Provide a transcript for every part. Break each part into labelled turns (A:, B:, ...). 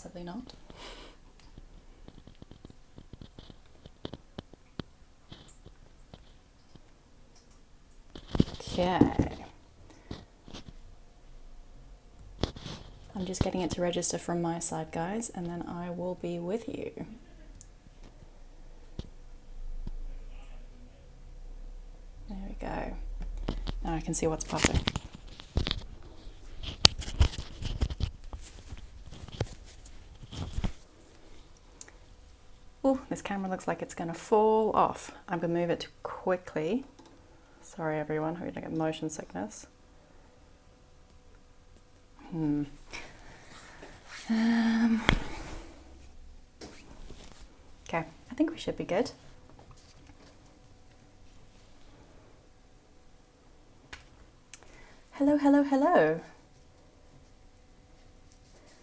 A: possibly not. Okay. I'm just getting it to register from my side, guys, and then I will be with you. There we go. Now I can see what's popping. Oh, this camera looks like it's going to fall off. I'm going to move it quickly. Sorry everyone, hope you don't get motion sickness. Okay, I think we should be good. Hello, hello, hello.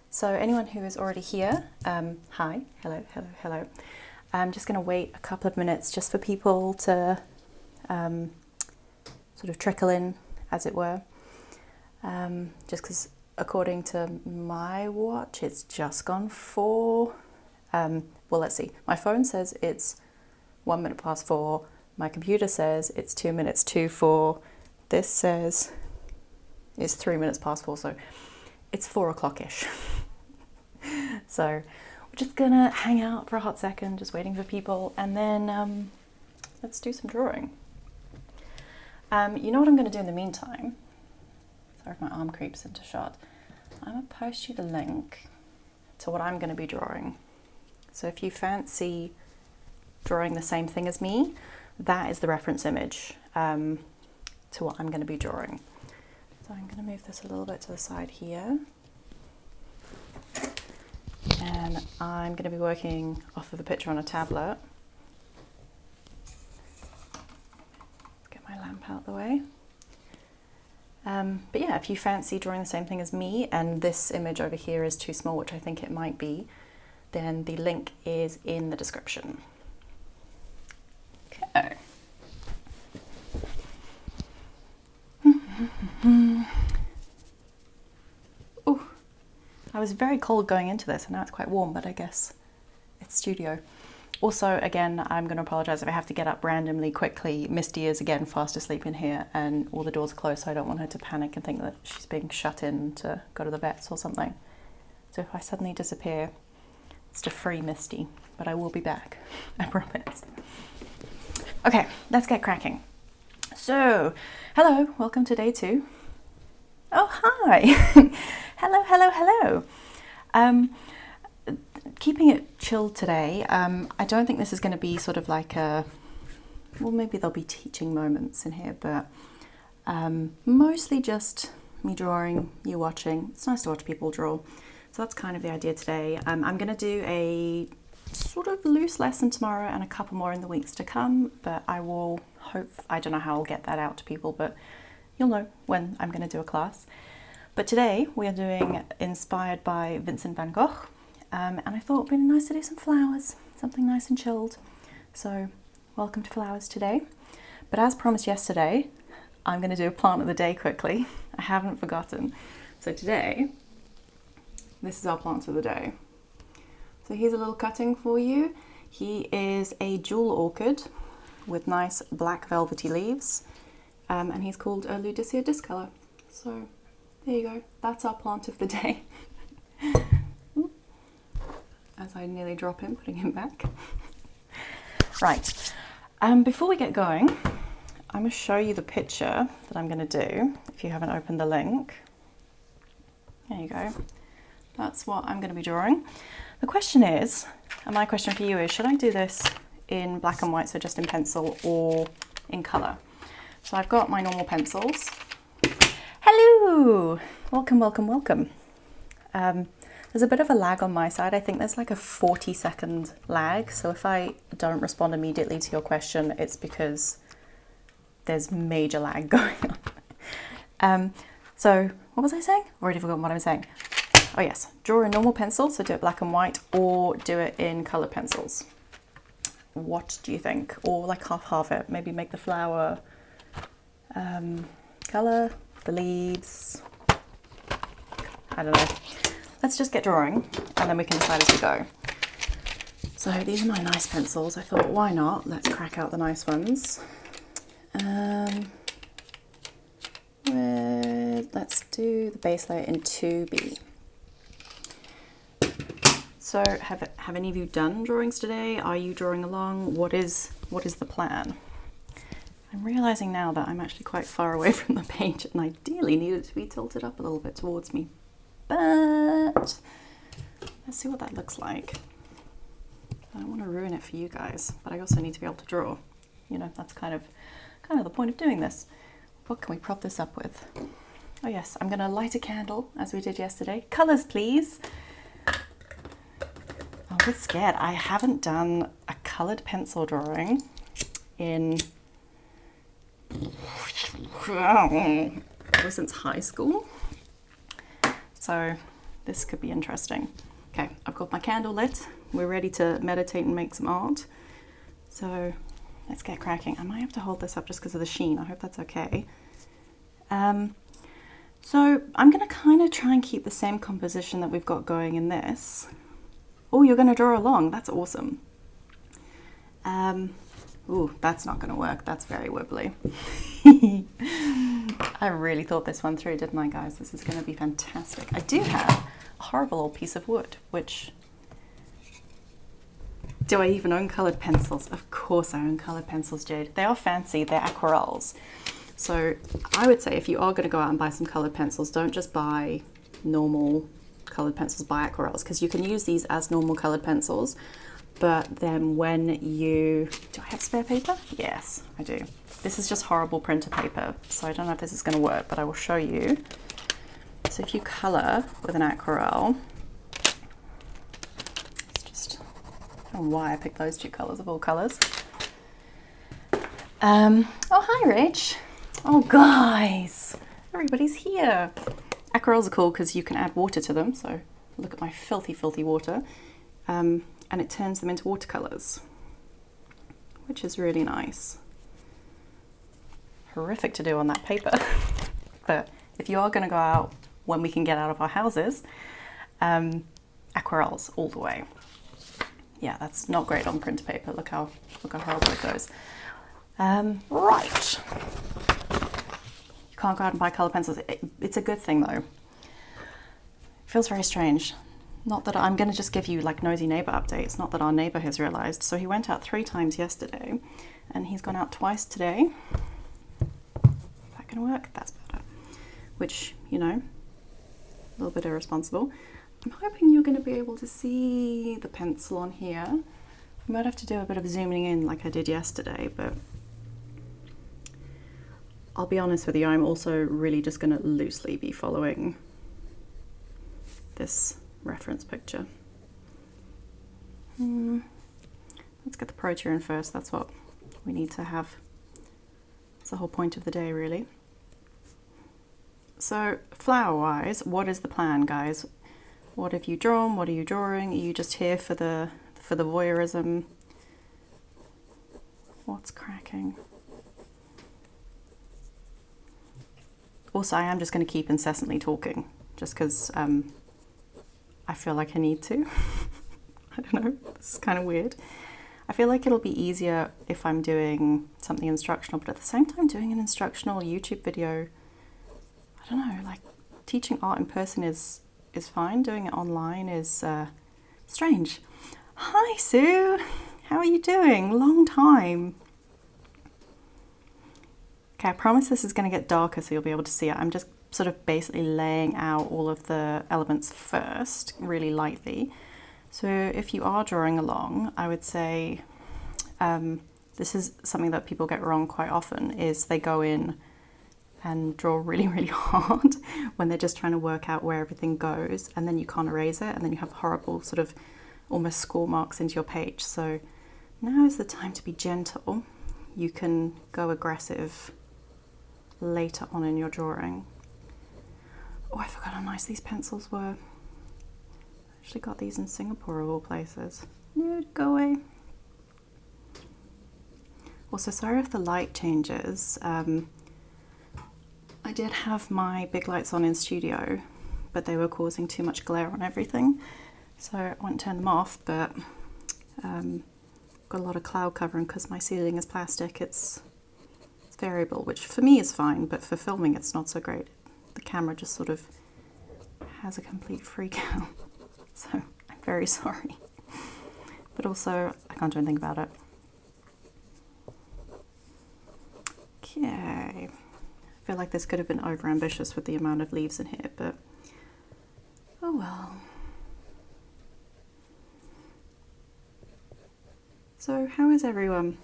A: So anyone who is already here, hi, hello, hello, hello. I'm just going to wait a couple of minutes just for people to sort of trickle in, as it were. Just because according to my watch, it's just gone 4. Well, let's see. My phone says it's 1 minute past 4. My computer says it's 2 minutes to 4. This says it's 3 minutes past 4. So it's 4 o'clock-ish. So we're just gonna hang out for a hot second, just waiting for people, and then let's do some drawing. You know what I'm gonna do in the meantime? Sorry if my arm creeps into shot. I'm gonna post you the link to what I'm gonna be drawing. So if you fancy drawing the same thing as me, that is the reference image to what I'm gonna be drawing. So I'm gonna move this a little bit to the side here. And I'm going to be working off of the picture on a tablet. Let's get my lamp out of the way. But yeah, if you fancy drawing the same thing as me, and this image over here is too small, which I think it might be, then the link is in the description. Okay. Ooh. I was very cold going into this, and now it's quite warm, but I guess it's studio. Also, again, I'm going to apologise if I have to get up randomly quickly. Misty is again fast asleep in here, and all the doors are closed, so I don't want her to panic and think that she's being shut in to go to the vets or something. So if I suddenly disappear, it's to free Misty, but I will be back, I promise. Okay, let's get cracking. So, hello, welcome to day 2. Oh, hi. Hello, hello, hello. Keeping it chilled today. I don't think this is going to be sort of like a, well, maybe there'll be teaching moments in here, but mostly just me drawing, you watching. It's nice to watch people draw. So that's kind of the idea today. I'm going to do a sort of loose lesson tomorrow and a couple more in the weeks to come, but I will hope, I don't know how I'll get that out to people, but you'll know when I'm going to do a class. But today we are doing inspired by Vincent van Gogh, and I thought it'd be nice to do some flowers, something nice and chilled. So welcome to flowers today. But as promised yesterday, I'm going to do a plant of the day quickly. I haven't forgotten. So today, this is our plant of the day. So here's a little cutting for you. He is a jewel orchid with nice black velvety leaves. And he's called a Ludicea discolor. So there you go, that's our plant of the day. As I nearly drop him, putting him back. Right, before we get going, I'm going to show you the picture that I'm going to do, if you haven't opened the link. There you go, that's what I'm going to be drawing. The question is, and my question for you is, should I do this in black and white, so just in pencil, or in colour? So I've got my normal pencils. Hello! Welcome, welcome, welcome. There's a bit of a lag on my side. I think there's like a 40-second lag. So if I don't respond immediately to your question, it's because there's major lag going on. So what was I saying? I've already forgotten what I'm saying. Oh yes, draw a normal pencil, so do it black and white, or do it in colour pencils. What do you think? Or like half it, maybe make the flower colour, the leaves, I don't know. let's just get drawing and then we can decide as we go. So these are my nice pencils. I thought, why not? Let's crack out the nice ones. Let's do the base layer in 2B. So have any of you done drawings today? Are you drawing along? What is the plan? I'm realizing now that I'm actually quite far away from the page and ideally need it to be tilted up a little bit towards me. But let's see what that looks like. I don't want to ruin it for you guys, but I also need to be able to draw. You know, that's kind of the point of doing this. What can we prop this up with? Oh yes, I'm going to light a candle as we did yesterday. Colors, please. I'm a bit scared. I haven't done a colored pencil drawing in ever since high school. So this could be interesting. Okay, I've got my candle lit. We're ready to meditate and make some art. So let's get cracking. I might have to hold this up just because of the sheen. I hope that's okay. So I'm going to kind of try and keep the same composition that we've got going in this. Oh, you're going to draw along. That's awesome. Ooh, that's not going to work. That's very wibbly. I really thought this one through, didn't I, guys? This is going to be fantastic. I do have a horrible old piece of wood, which... Do I even own coloured pencils? Of course I own coloured pencils, Jade. They are fancy. They're aquarelles. So I would say if you are going to go out and buy some coloured pencils, don't just buy normal coloured pencils, buy aquarelles, because you can use these as normal coloured pencils. But then when you... Do I have spare paper? Yes, I do. This is just horrible printer paper, so I don't know if this is going to work, but I will show you. So if you colour with an aquarelle... It's just... I don't know why I picked those two colours of all colours. Oh, hi, Rich. Oh, guys. Everybody's here. Aquarelles are cool because you can add water to them, so look at my filthy, filthy water. And it turns them into watercolours, which is really nice. Horrific to do on that paper. But if you are going to go out when we can get out of our houses, aquarelles all the way. Yeah, that's not great on printer paper. Look how horrible it goes. Right. You can't go out and buy colour pencils. It's a good thing though. It feels very strange. Not that I'm going to just give you like nosy neighbour updates, not that our neighbour has realised. So he went out 3 times yesterday and he's gone out twice today. Is that going to work? That's better. Which, you know, a little bit irresponsible. I'm hoping you're going to be able to see the pencil on here. I might have to do a bit of zooming in like I did yesterday, but I'll be honest with you, I'm also really just going to loosely be following this reference picture. Let's get the protein first. That's what we need to have. It's the whole point of the day, really. So flower wise, what is the plan, guys? What have you drawn? What are you drawing? Are you just here for the voyeurism? What's cracking? Also, I am just going to keep incessantly talking just because I feel like I need to. I don't know, this is kind of weird. I feel like it'll be easier if I'm doing something instructional, but at the same time doing an instructional YouTube video, I don't know, like teaching art in person is fine, doing it online is strange. Hi Sue, how are you doing? Long time. Okay, I promise this is going to get darker so you'll be able to see it. I'm just sort of basically laying out all of the elements first, really lightly. So if you are drawing along, I would say this is something that people get wrong quite often, is they go in and draw really, really hard when they're just trying to work out where everything goes, and then you can't erase it, and then you have horrible sort of almost score marks into your page. So now is the time to be gentle. You can go aggressive later on in your drawing. Oh, I forgot how nice these pencils were. I actually got these in Singapore of all places. No, go away. Also, sorry if the light changes. I did have my big lights on in studio, but they were causing too much glare on everything. So I went and turned them off, but got a lot of cloud covering because my ceiling is plastic. It's variable, which for me is fine, but for filming it's not so great. The camera just sort of has a complete freak out. So I'm very sorry. But also I can't do anything about it. Okay. I feel like this could have been over ambitious with the amount of leaves in here, but oh well. So how is everyone?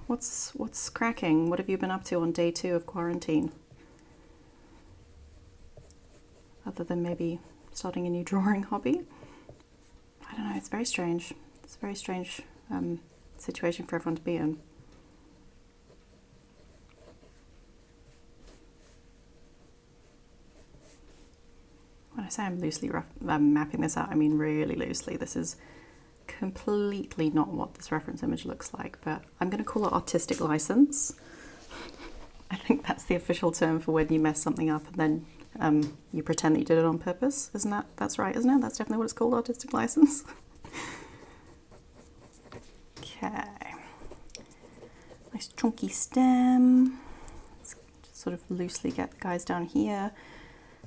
A: What's cracking? What have you been up to on day 2 of quarantine? Other than maybe starting a new drawing hobby? I don't know, it's very strange. It's a very strange situation for everyone to be in. When I say I'm loosely mapping this out, I mean really loosely. This is completely not what this reference image looks like, but I'm going to call it artistic license. I think that's the official term for when you mess something up and then you pretend that you did it on purpose. That's right, isn't it? That's definitely what it's called, artistic license. Okay. Nice chunky stem. Let's just sort of loosely get the guys down here,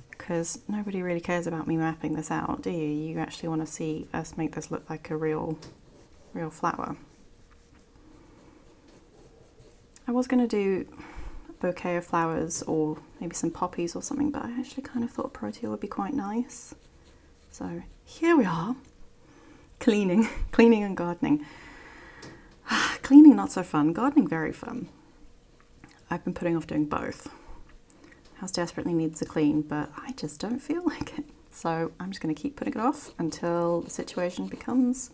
A: because nobody really cares about me mapping this out, do you? You actually want to see us make this look like a real flower. I was going to do a bouquet of flowers or maybe some poppies or something, but I actually kind of thought protea would be quite nice. So here we are, cleaning and gardening. Cleaning not so fun, gardening very fun. I've been putting off doing both. House desperately needs a clean, but I just don't feel like it. So I'm just going to keep putting it off until the situation becomes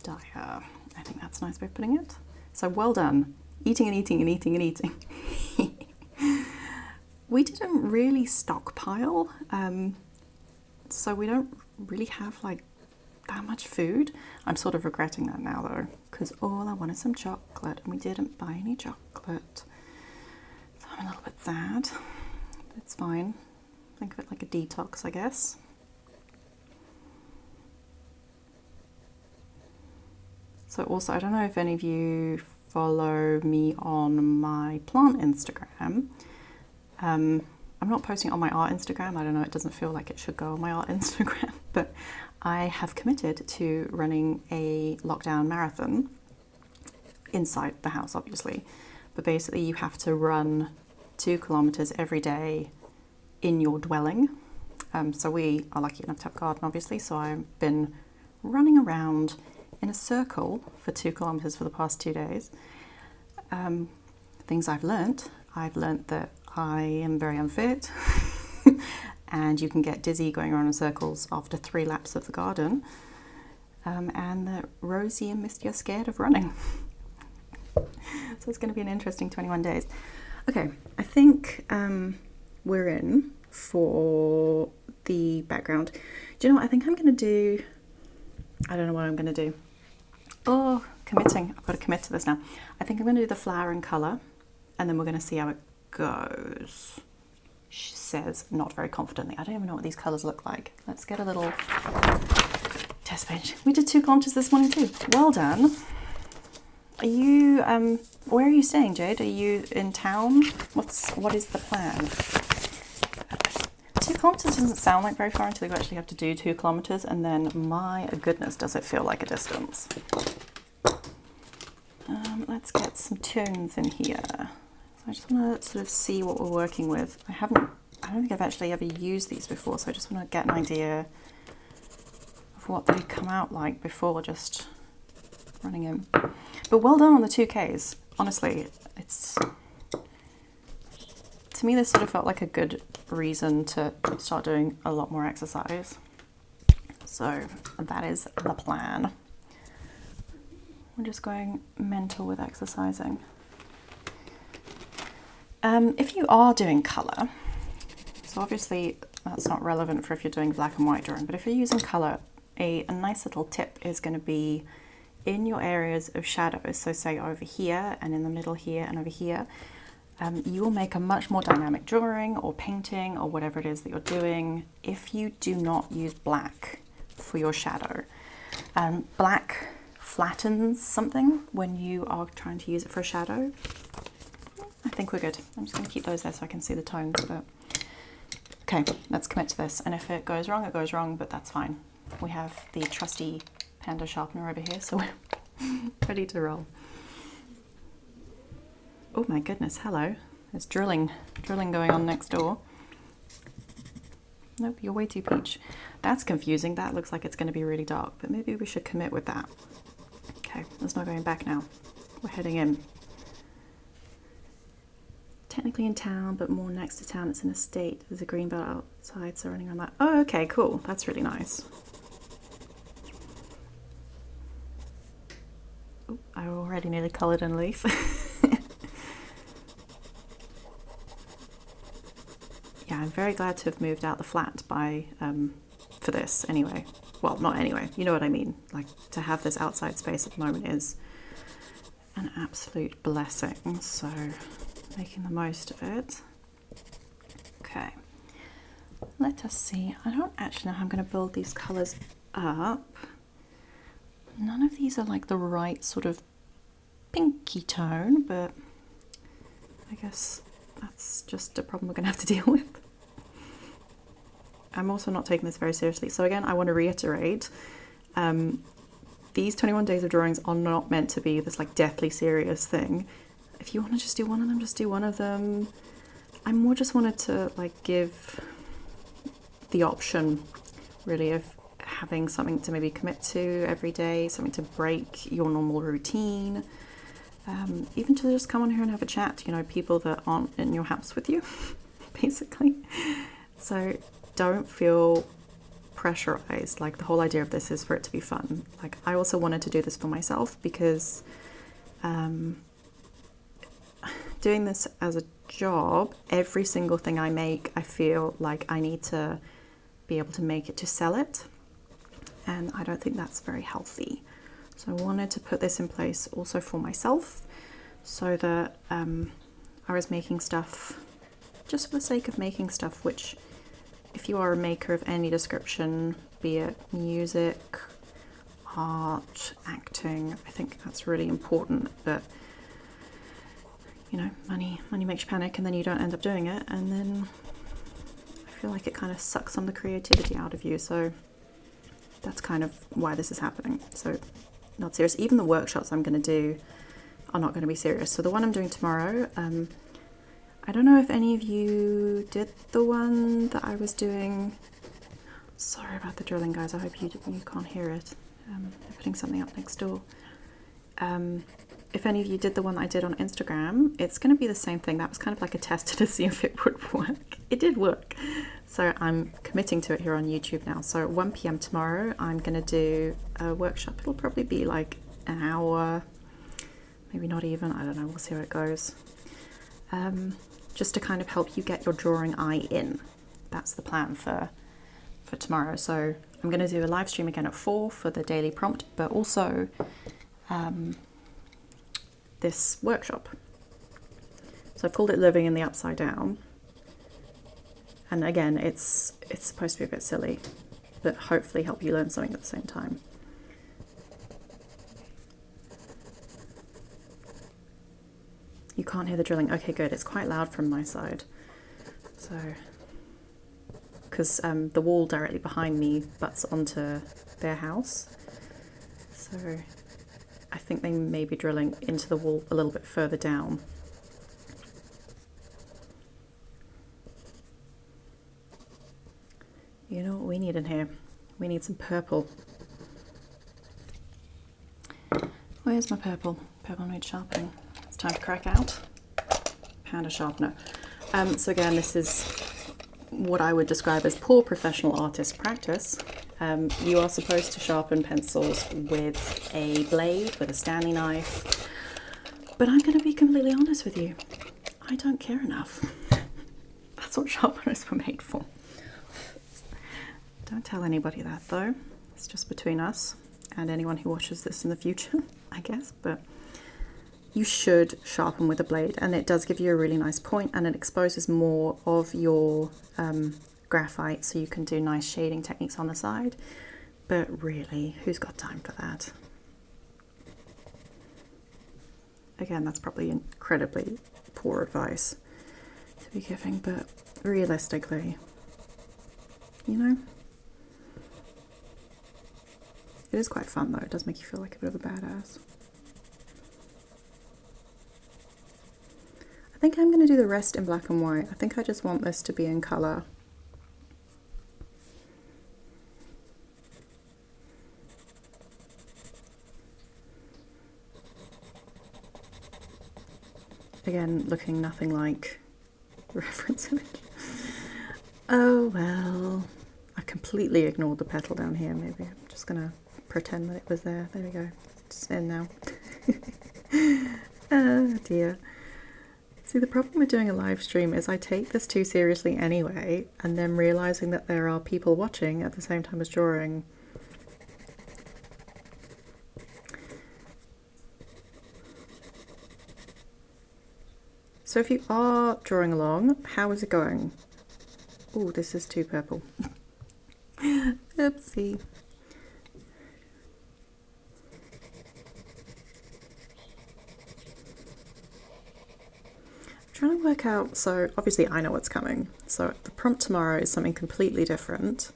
A: dire. I think that's a nice way of putting it. So well done. Eating and eating and eating and eating. We didn't really stockpile, so we don't really have like that much food. I'm sort of regretting that now though, because all I want is some chocolate and we didn't buy any chocolate. So I'm a little bit sad. It's fine. Think of it like a detox, I guess. So also, I don't know if any of you follow me on my plant Instagram. I'm not posting it on my art Instagram. I don't know, it doesn't feel like it should go on my art Instagram, but I have committed to running a lockdown marathon inside the house, obviously. But basically you have to run 2 kilometers every day in your dwelling. So we are lucky enough to have a garden, obviously, so I've been running around in a circle for 2 kilometers for the past 2 days. Things I've learnt that I am very unfit and you can get dizzy going around in circles after 3 laps of the garden, and that Rosie and Misty are scared of running. So it's going to be an interesting 21 days. Okay, I think we're in for the background. Do you know what I think I'm going to do? I don't know what I'm going to do. Oh, committing. I've got to commit to this now. I think I'm going to do the flower in colour, and then we're going to see how it goes. She says, not very confidently. I don't even know what these colours look like. Let's get a little test bench. We did 2 kilometers this morning too. Well done. Are you, where are you staying, Jade? Are you in town? What is the plan? 2 kilometers doesn't sound like very far until you actually have to do 2 kilometers, and then my goodness, does it feel like a distance. Let's get some tones in here. So I just want to sort of see what we're working with. I don't think I've actually ever used these before, so I just want to get an idea of what they come out like before just running in. But well done on the 2Ks. Honestly, to me this sort of felt like a good reason to start doing a lot more exercise. So that is the plan. We're just going mental with exercising. If you are doing colour, so obviously that's not relevant for if you're doing black and white drawing, but if you're using colour, a nice little tip is going to be in your areas of shadows, so say over here and in the middle here and over here, you will make a much more dynamic drawing or painting or whatever it is that you're doing if you do not use black for your shadow. Black flattens something when you are trying to use it for a shadow. I think we're good. I'm just going to keep those there so I can see the tones. But okay, let's commit to this. And if it goes wrong, it goes wrong, but that's fine. We have the trusty Panda sharpener over here, so we're ready to roll. Oh my goodness, hello. There's drilling going on next door. Nope, you're way too peach. That's confusing. That looks like it's going to be really dark, but maybe we should commit with that. Okay, there's no going back now. We're heading in. Technically in town, but more next to town. It's an estate. There's a green belt outside, so running on that. Oh, okay, cool. That's really nice. Oh, I already nearly coloured in a leaf. Yeah, I'm very glad to have moved out the flat by for this anyway. Well, not anyway, you know what I mean. Like, to have this outside space at the moment is an absolute blessing, so making the most of it. Okay, let us see. I don't actually know how I'm going to build these colours up. None of these are like the right sort of pinky tone, but I guess that's just a problem we're going to have to deal with. I'm also not taking this very seriously. So again, I want to reiterate, these 21 days of drawings are not meant to be this like deathly serious thing. If you want to just do one of them, just do one of them. I more just wanted to like give the option really of having something to maybe commit to every day, something to break your normal routine. Even to just come on here and have a chat, you know, people that aren't in your house with you, basically. So don't feel pressurized. Like, the whole idea of this is for it to be fun. Like, I also wanted to do this for myself because doing this as a job, every single thing I make, I feel like I need to be able to make it to sell it. And I don't think that's very healthy. So I wanted to put this in place also for myself, so that I was making stuff just for the sake of making stuff, which if you are a maker of any description, be it music, art, acting, I think that's really important. But you know, money makes you panic, and then you don't end up doing it, and then I feel like it kind of sucks some of the creativity out of you. So that's kind of why this is happening. So not serious. Even the workshops I'm going to do are not going to be serious. So the one I'm doing tomorrow, I don't know if any of you did the one that I was doing. Sorry about the drilling, guys. I hope you can't hear it. They're putting something up next door. If any of you did the one that I did on Instagram, it's going to be the same thing. That was kind of like a test to see if it would work. It did work. So I'm committing to it here on YouTube now. So at 1 p.m. tomorrow, I'm going to do a workshop. It'll probably be like an hour, maybe not even. I don't know. We'll see how it goes. Just to kind of help you get your drawing eye in. That's the plan for tomorrow. So I'm going to do a live stream again at 4 for the daily prompt, but also this workshop. So I've called it Living in the Upside Down. And again, it's supposed to be a bit silly, but hopefully help you learn something at the same time. You can't hear the drilling. Okay, good. It's quite loud from my side. So, because the wall directly behind me butts onto their house. So I think they may be drilling into the wall a little bit further down. You know what we need in here? We need some purple. Where's my purple? Purple needs sharpening. It's time to crack out. Panda sharpener. So again, this is what I would describe as poor professional artist practice. You are supposed to sharpen pencils with a blade, with a Stanley knife. But I'm going to be completely honest with you. I don't care enough. That's what sharpeners were made for. Don't tell anybody that though. It's just between us and anyone who watches this in the future, I guess. But you should sharpen with a blade, and it does give you a really nice point, and it exposes more of your graphite, so you can do nice shading techniques on the side. But really, who's got time for that? Again, that's probably incredibly poor advice to be giving, but realistically, you know, it is quite fun though. It does make you feel like a bit of a badass. I think I'm going to do the rest in black and white. I think I just want this to be in colour. Again, looking nothing like the reference image. Oh well. I completely ignored the petal down here. Maybe I'm just going to pretend that it was there. There we go. It's in now. Oh dear. See, the problem with doing a live stream is I take this too seriously anyway, and then realising that there are people watching at the same time as drawing. So if you are drawing along, how is it going? Oh, this is too purple. Oopsie. I'm trying to work out, so obviously I know what's coming. So the prompt tomorrow is something completely different.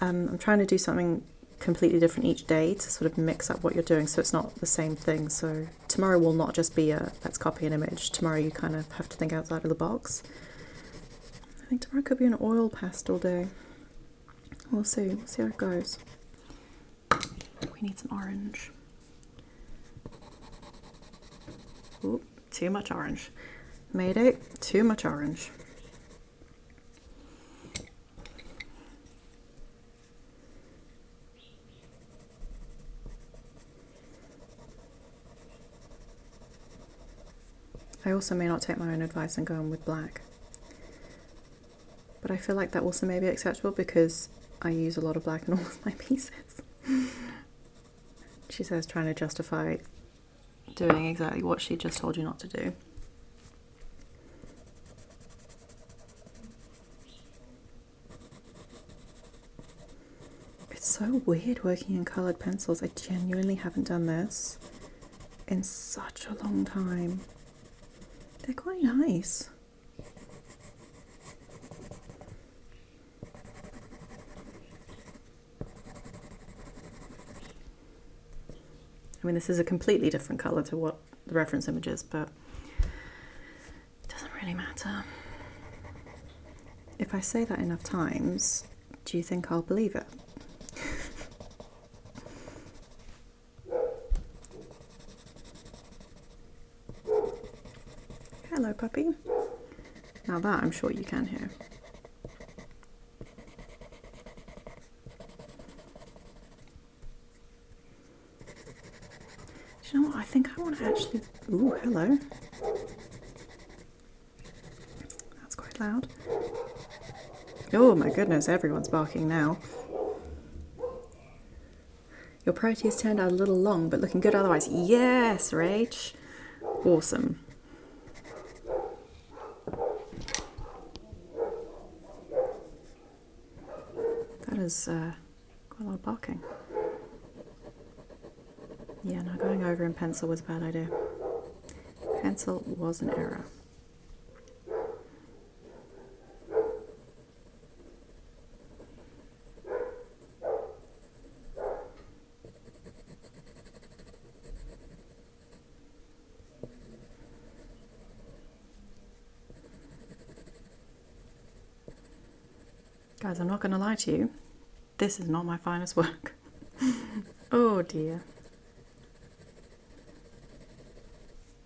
A: I'm trying to do something completely different each day to sort of mix up what you're doing so it's not the same thing. So tomorrow will not just be a let's copy an image. Tomorrow you kind of have to think outside of the box. I think tomorrow could be an oil pastel day. We'll see. We'll see how it goes. We need some orange. Ooh, too much orange. Mayday, too much orange. I also may not take my own advice and go in with black. But I feel like that also may be acceptable because I use a lot of black in all of my pieces. She says trying to justify doing exactly what she just told you not to do. It's so weird working in coloured pencils. I genuinely haven't done this in such a long time. They're quite nice. I mean, this is a completely different colour to what the reference image is, but it doesn't really matter. If I say that enough times, do you think I'll believe it? Hello, puppy. Now that I'm sure you can hear. Do you know what? I think I want to actually... Ooh, hello. That's quite loud. Oh my goodness, everyone's barking now. Your Proteus turned out a little long, but looking good otherwise. Yes, Rach. Awesome. That is quite a lot of barking. Yeah, no, going over in pencil was a bad idea. Pencil was an error. Guys, I'm not going to lie to you. This is not my finest work. Oh dear.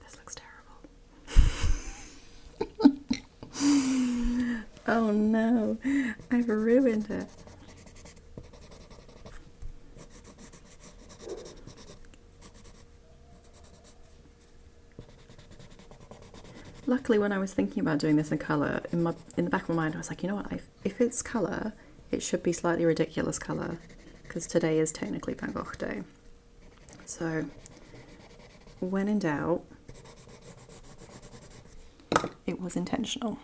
A: This looks terrible. Oh no, I've ruined it. Luckily, when I was thinking about doing this in colour, in the back of my mind, I was like, you know what, if it's colour, it should be slightly ridiculous colour, because today is technically Van Gogh Day. So, when in doubt, it was intentional.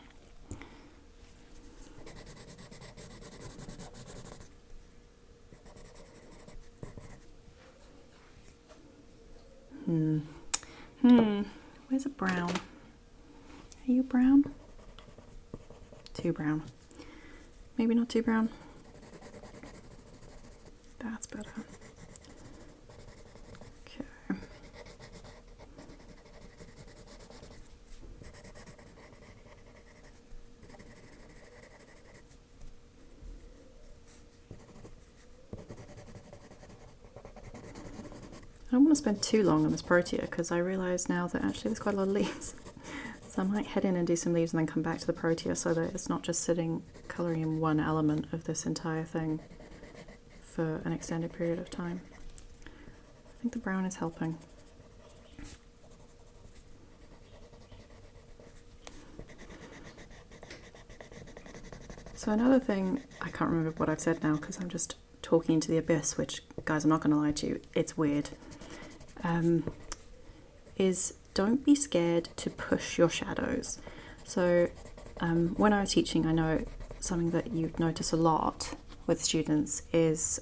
A: Where's a brown? Are you brown? Too brown. Maybe not too brown. That's better. Okay. I don't want to spend too long on this protea because I realise now that actually there's quite a lot of leaves. So I might head in and do some leaves and then come back to the protea so that it's not just sitting colouring in one element of this entire thing for an extended period of time. I think the brown is helping. So another thing, I can't remember what I've said now because I'm just talking into the abyss, which, guys, I'm not going to lie to you, it's weird, is don't be scared to push your shadows. So when I was teaching, I know something that you'd notice a lot with students is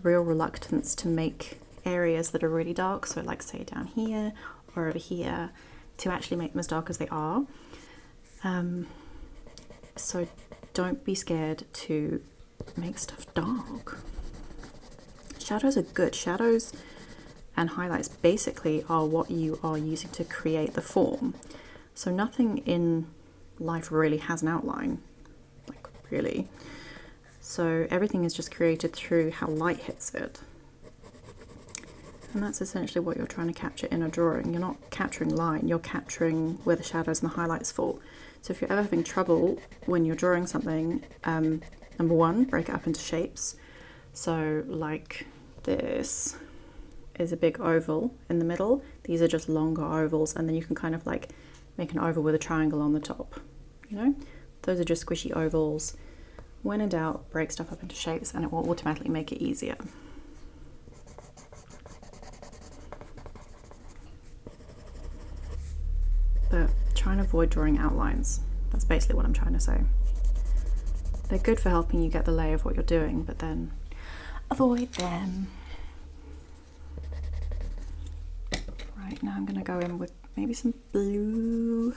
A: real reluctance to make areas that are really dark, so like say down here or over here, to actually make them as dark as they are. So don't be scared to make stuff dark. Shadows are good. Shadows and highlights basically are what you are using to create the form. So nothing in life really has an outline, like really. So everything is just created through how light hits it. And that's essentially what you're trying to capture in a drawing. You're not capturing line, you're capturing where the shadows and the highlights fall. So if you're ever having trouble when you're drawing something, number one, break it up into shapes. So like this is a big oval in the middle. These are just longer ovals, and then you can kind of like make an oval with a triangle on the top, you know? Those are just squishy ovals. When in doubt, break stuff up into shapes and it will automatically make it easier. But try and avoid drawing outlines. That's basically what I'm trying to say. They're good for helping you get the lay of what you're doing, but then avoid them. Right, now I'm going to go in with maybe some blue.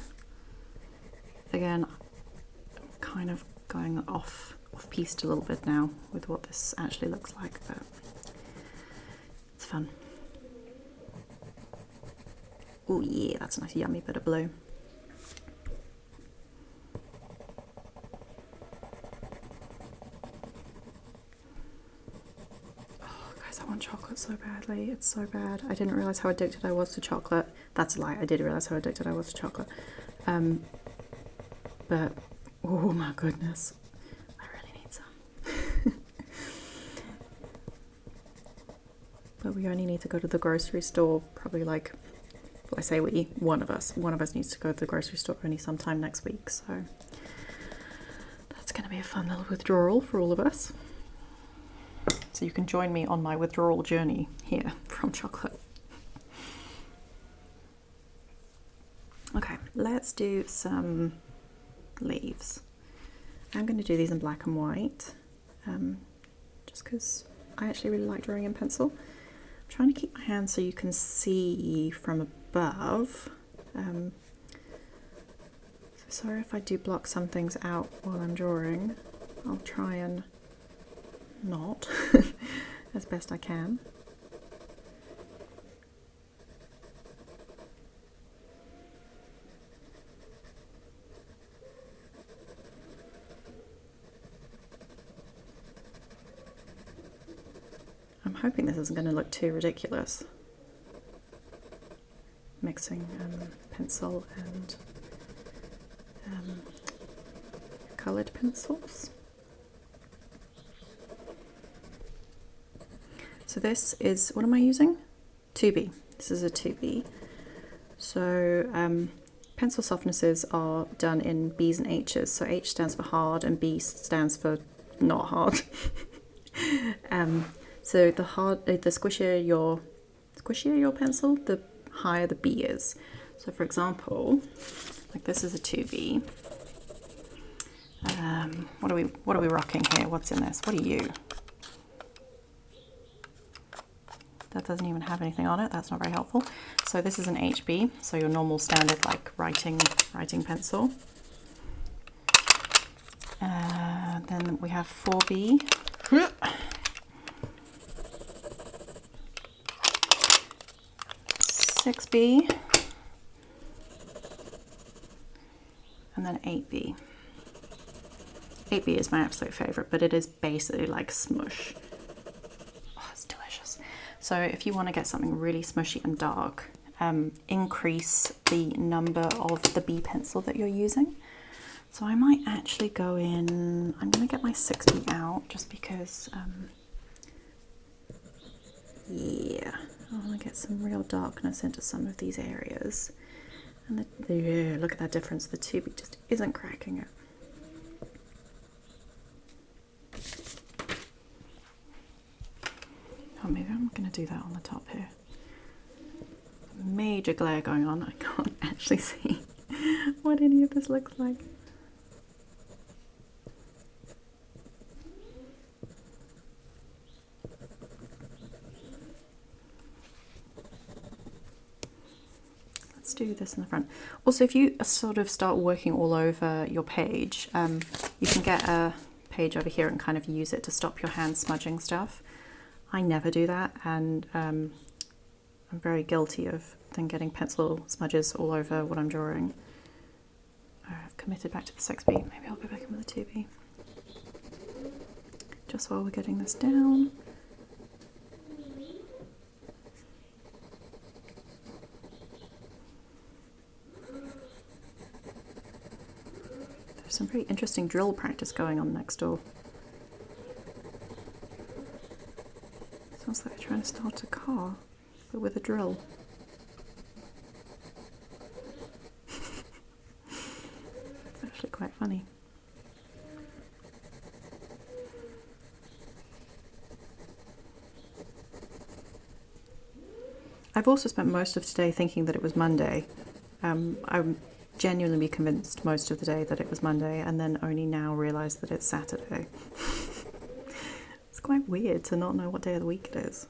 A: Again, I'm kind of going off-piste a little bit now with what this actually looks like, but it's fun. Oh yeah, that's a nice yummy bit of blue. I want chocolate so badly, it's so bad. I didn't realise how addicted I was to chocolate. That's a lie, I did realise how addicted I was to chocolate. But, oh my goodness, I really need some. But we only need to go to the grocery store, probably like, well, I say we, one of us needs to go to the grocery store only sometime next week, so that's going to be a fun little withdrawal for all of us. So you can join me on my withdrawal journey here from chocolate. Okay, let's do some leaves. I'm going to do these in black and white, just because I actually really like drawing in pencil. I'm trying to keep my hand so you can see from above. So sorry if I do block some things out while I'm drawing. I'll try and not as best I can. I'm hoping this isn't going to look too ridiculous, mixing pencil and coloured pencils. So this is, what am I using? 2B. This is a 2B. So pencil softnesses are done in B's and H's. So H stands for hard and B stands for not hard. So the squishier your pencil, the higher the B is. So for example, Like this is a 2B. What are we rocking here? What's in this? What are you? That doesn't even have anything on it. That's not very helpful. So this is an HB, so your normal standard like writing pencil. Then we have 4B. 6B. And then 8B. 8B is my absolute favorite, but it is basically like smush. Oh, it's delicious. So if you want to get something really smushy and dark, increase the number of the B pencil that you're using. So I might actually go in, I'm going to get my 6B out just because, yeah, I want to get some real darkness into some of these areas. And look at that difference, the 2B just isn't cracking it. Oh, maybe I'm going to do that on the top here. Major glare going on, I can't actually see what any of this looks like. Let's do this in the front. Also, if you sort of start working all over your page, you can get a page over here and kind of use it to stop your hand smudging stuff. I never do that, and I'm very guilty of then getting pencil smudges all over what I'm drawing. I've committed back to the 6B. Maybe I'll go back in with the 2B. Just while we're getting this down. There's some very interesting drill practice going on next door. Sounds like they're trying to start a car, but with a drill. It's actually quite funny. I've also spent most of today thinking that it was Monday. I'm genuinely convinced most of the day that it was Monday, and then only now realised that it's Saturday. It's quite weird to not know what day of the week it is.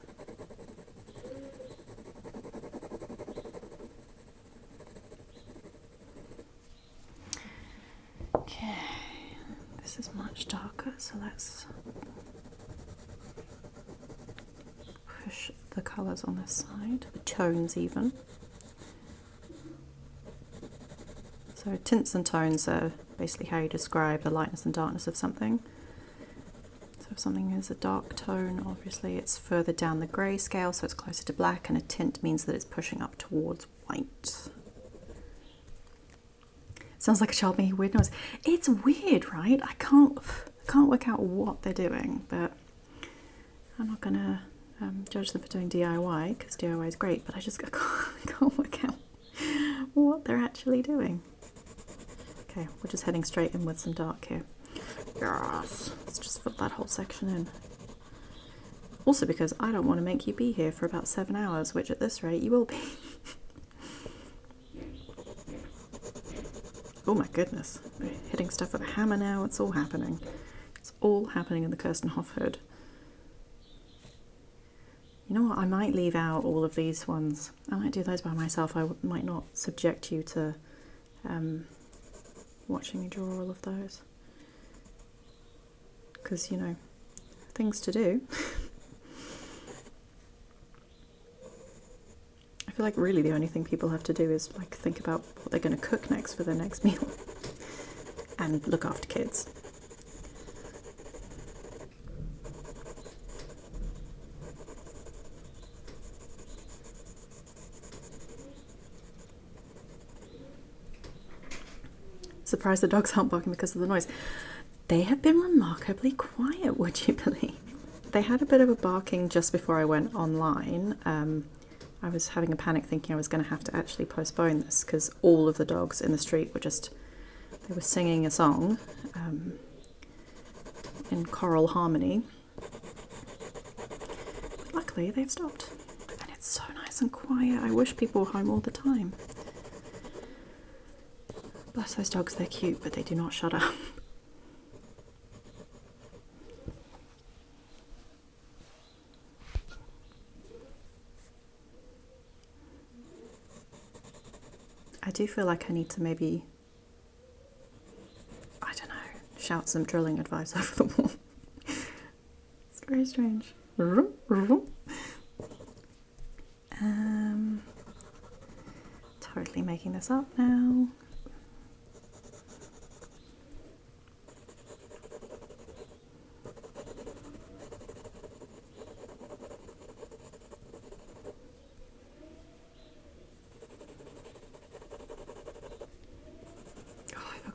A: Okay, this is much darker, so let's push the colours on this side, the tones even. So tints and tones are basically how you describe the lightness and darkness of something. So if something is a dark tone, obviously it's further down the grey scale, so it's closer to black, and a tint means that it's pushing up towards white. Sounds like a child making weird noise. It's weird, right? I can't work out what they're doing, but I'm not gonna judge them for doing DIY, because DIY is great, but I can't work out what they're actually doing. Okay, we're just heading straight in with some dark here. Yes, let's just fill that whole section in. Also because I don't want to make you be here for about 7 hours, which at this rate you will be. Oh my goodness, we're hitting stuff with a hammer now, it's all happening. It's all happening in the Kirstenhof hood. You know what, I might leave out all of these ones. I might do those by myself. I might not subject you to watching me draw all of those. Because, you know, things to do. I feel like really the only thing people have to do is like think about what they're going to cook next for their next meal. And look after kids. Surprised the dogs aren't barking because of the noise. They have been remarkably quiet, would you believe? They had a bit of a barking just before I went online. I was having a panic thinking I was going to have to actually postpone this because all of the dogs in the street were they were singing a song in choral harmony. But luckily they've stopped and it's so nice and quiet. I wish people were home all the time. Bless those dogs, they're cute, but they do not shut up. I do feel like I need to maybe, I don't know, shout some drilling advice over the wall. It's very strange. Totally making this up now.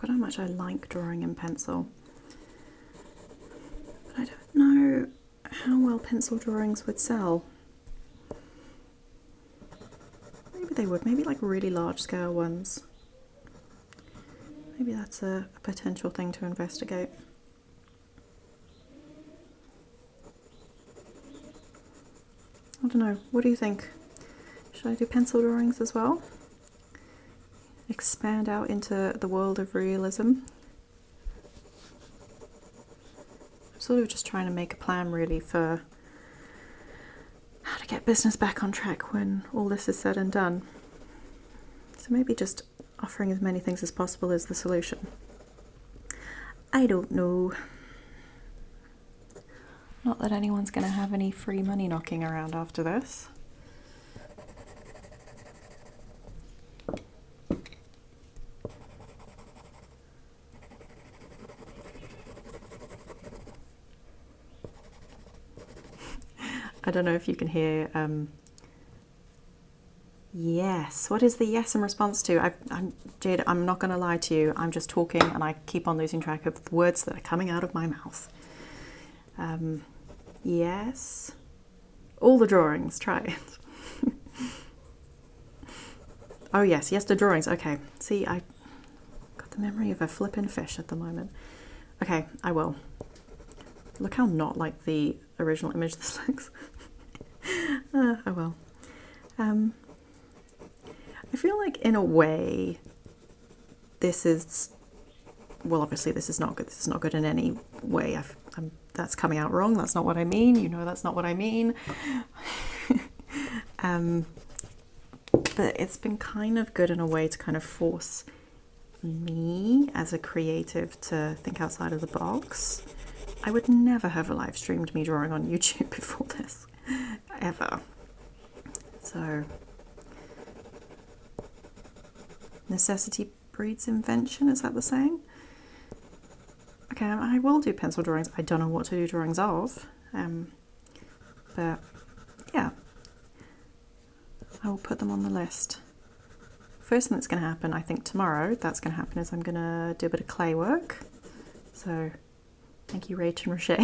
A: How much I like drawing in pencil, but I don't know how well pencil drawings would sell. Maybe they would, maybe like really large scale ones. Maybe that's a potential thing to investigate. I don't know, what do you think? Should I do pencil drawings as well? Expand out into the world of realism. I'm sort of just trying to make a plan really for how to get business back on track when all this is said and done. So maybe just offering as many things as possible is the solution. I don't know. Not that anyone's going to have any free money knocking around after this. I don't know if you can hear, yes. What is the yes in response to? Jade, I'm not going to lie to you. I'm just talking and I keep on losing track of the words that are coming out of my mouth. Yes. All the drawings, try it. Oh yes, yes to drawings. Okay. See, I got the memory of a flippin' fish at the moment. Okay, I will. Look how not like the original image this looks. Oh well. I feel like in a way this is, well obviously this is not good. This is not good in any way. That's coming out wrong. That's not what I mean. You know that's not what I mean. But it's been kind of good in a way to kind of force me as a creative to think outside of the box. I would never have live streamed me drawing on YouTube before this, ever. So, necessity breeds invention, is that the saying? Okay, I will do pencil drawings. I don't know what to do drawings of, but yeah, I will put them on the list. First thing that's going to happen, I think tomorrow, that's going to happen is I'm going to do a bit of clay work. So, thank you, Rach and Rocher.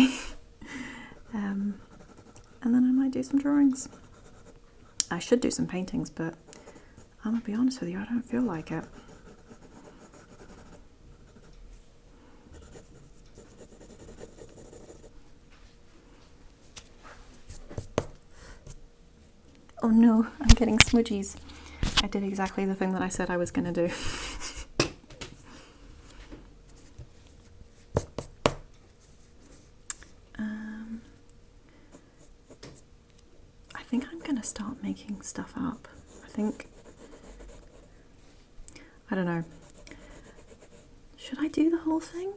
A: And then I might do some drawings. I should do some paintings, but I'm going to be honest with you, I don't feel like it. Oh no, I'm getting smudgies. I did exactly the thing that I said I was going to do. I think I'm going to start making stuff up. I don't know. Should I do the whole thing?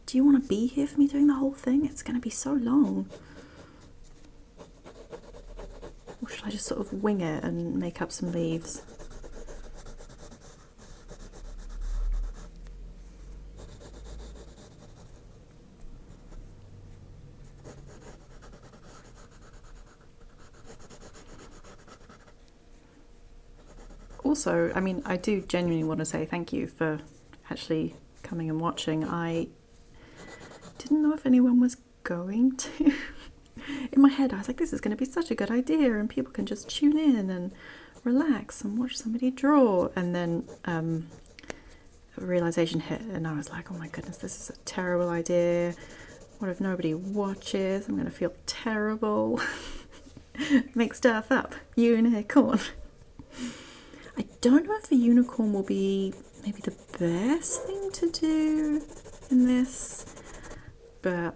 A: Do you want to be here for me doing the whole thing? It's going to be so long. Or should I just sort of wing it and make up some leaves? Also, I mean, I do genuinely want to say thank you for actually coming and watching. I didn't know if anyone was going to. In my head, I was like, this is going to be such a good idea and people can just tune in and relax and watch somebody draw. And then a realization hit and I was like, oh my goodness, this is a terrible idea. What if nobody watches? I'm going to feel terrible. Make stuff up. Unicorn. I don't know if a unicorn will be maybe the best thing to do in this, but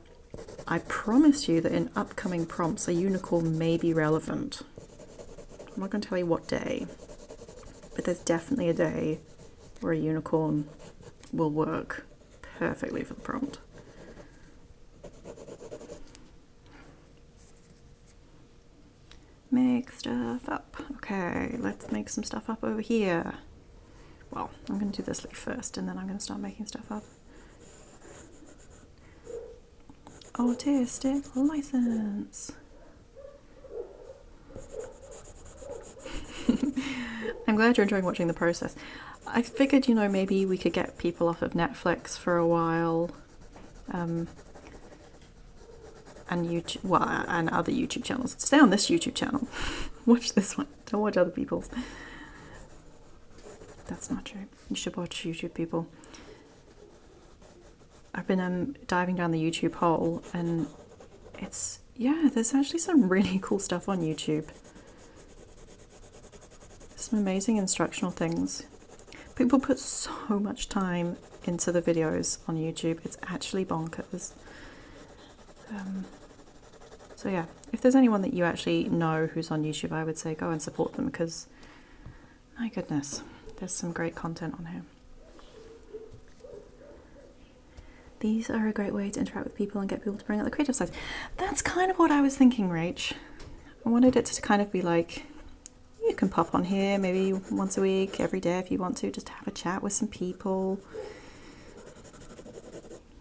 A: I promise you that in upcoming prompts, a unicorn may be relevant. I'm not going to tell you what day, but there's definitely a day where a unicorn will work perfectly for the prompt. Make stuff up. Okay, let's make some stuff up over here. Well, I'm going to do this leaf first, and then I'm going to start making stuff up. Artistic license. I'm glad you're enjoying watching the process. I figured, you know, maybe we could get people off of Netflix for a while, and YouTube, well, and other YouTube channels. Stay on this YouTube channel. Watch this one. Don't watch other people's. That's not true. You should watch YouTube, people. I've been diving down the YouTube hole, and it's, yeah, there's actually some really cool stuff on YouTube. Some amazing instructional things. People put so much time into the videos on YouTube. It's actually bonkers. So yeah, if there's anyone that you actually know who's on YouTube, I would say go and support them, because my goodness, there's some great content on here. These are a great way to interact with people and get people to bring out the creative side. That's kind of what I was thinking, Rach. I wanted it to kind of be like, you can pop on here maybe once a week, every day if you want to, just have a chat with some people.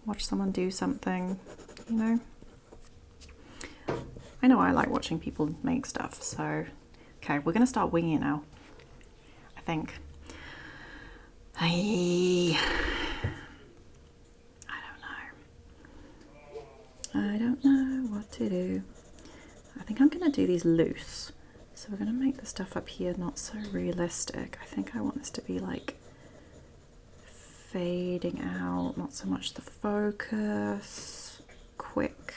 A: Watch someone do something, you know. I know I like watching people make stuff, so okay, we're gonna start winging it now, I think. I don't know what to do. I think I'm gonna do these loose. So we're gonna make the stuff up here not so realistic. I think I want this to be like fading out, not so much the focus, quick.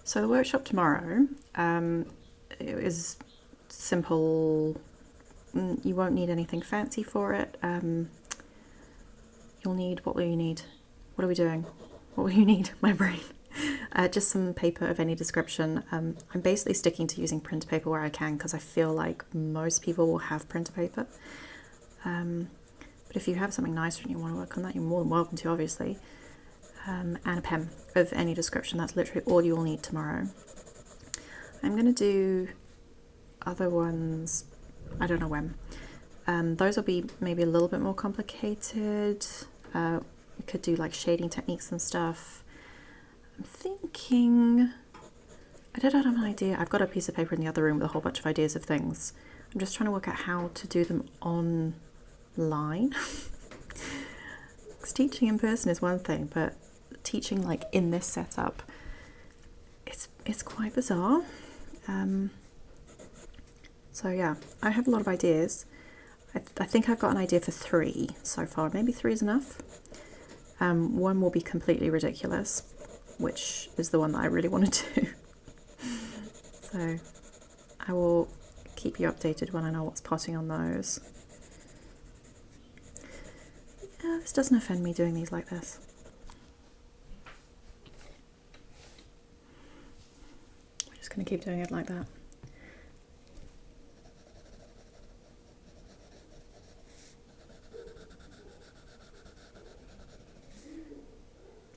A: So the workshop tomorrow it is simple. You won't need anything fancy for it. You'll need, what will you need? What are we doing? What will you need? My brain. Just some paper of any description. I'm basically sticking to using printer paper where I can, because I feel like most people will have printer paper. But if you have something nicer and you want to work on that, you're more than welcome to, obviously. And a pen of any description. That's literally all you will need tomorrow. I'm going to do other ones, I don't know when. Those will be maybe a little bit more complicated. We could do like shading techniques and stuff. I'm thinking, I don't have an idea. I've got a piece of paper in the other room with a whole bunch of ideas of things. I'm just trying to work out how to do them online. Because teaching in person is one thing, but teaching like in this setup, it's quite bizarre. So yeah, I have a lot of ideas. I think I've got an idea for 3 so far. Maybe 3 is enough. One will be completely ridiculous, which is the one that I really want to do. So I will keep you updated when I know what's potting on those. Yeah, this doesn't offend me doing these like this. We're just going to keep doing it like that.